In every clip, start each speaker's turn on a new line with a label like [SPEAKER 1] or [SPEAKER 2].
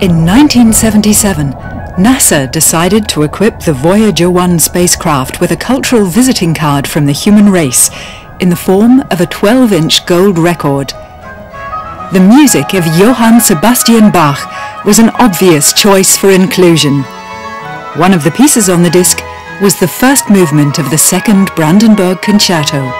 [SPEAKER 1] In 1977, NASA decided to equip the Voyager 1 spacecraft with a cultural visiting card from the human race in the form of a 12-inch gold record. The music of Johann Sebastian Bach was an obvious choice for inclusion. One of the pieces on the disc was the first movement of the second Brandenburg Concerto.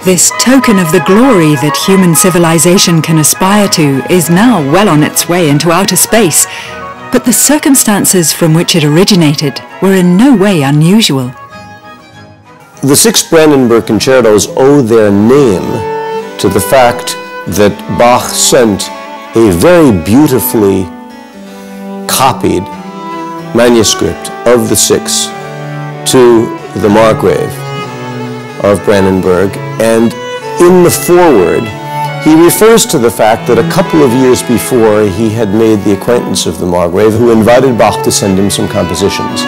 [SPEAKER 1] This token of the glory that human civilization can aspire to is now well on its way into outer space, but the circumstances from which it originated were in no way unusual.
[SPEAKER 2] The 6 Brandenburg concertos owe their name to the fact that Bach sent a very beautifully copied manuscript of the 6 to the Margrave of Brandenburg, and in the foreword he refers to the fact that a couple of years before he had made the acquaintance of the Margrave, who invited Bach to send him some compositions.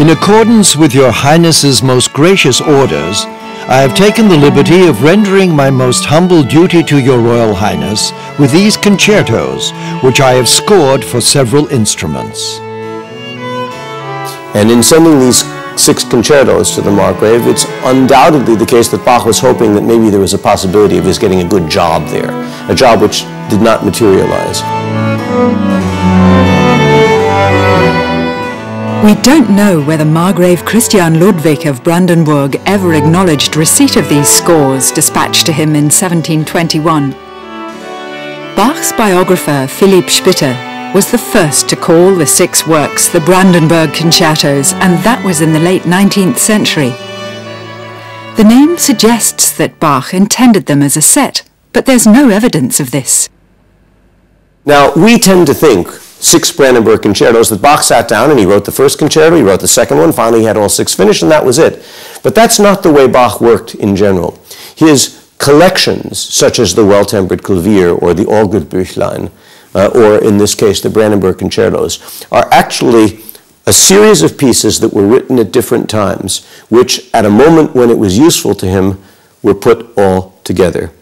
[SPEAKER 3] In accordance with your Highness's most gracious orders, I have taken the liberty of rendering my most humble duty to your Royal Highness with these concertos, which I have scored for several instruments.
[SPEAKER 2] And in sending these 6 concertos to the Margrave, it's undoubtedly the case that Bach was hoping that maybe there was a possibility of his getting a good job there, a job which did not materialize.
[SPEAKER 1] We don't know whether Margrave Christian Ludwig of Brandenburg ever acknowledged receipt of these scores dispatched to him in 1721. Bach's biographer, Philipp Spitta, was the first to call the 6 works the Brandenburg Concertos, and that was in the late 19th century. The name suggests that Bach intended them as a set, but there's no evidence of this.
[SPEAKER 2] Now, we tend to think 6 Brandenburg concertos, that Bach sat down and he wrote the first concerto, he wrote the second one, finally he had all 6 finished, and that was it. But that's not the way Bach worked in general. His collections, such as the Well-Tempered Clavier or the Orgelbüchlein, or in this case the Brandenburg concertos, are actually a series of pieces that were written at different times, which at a moment when it was useful to him were put all together.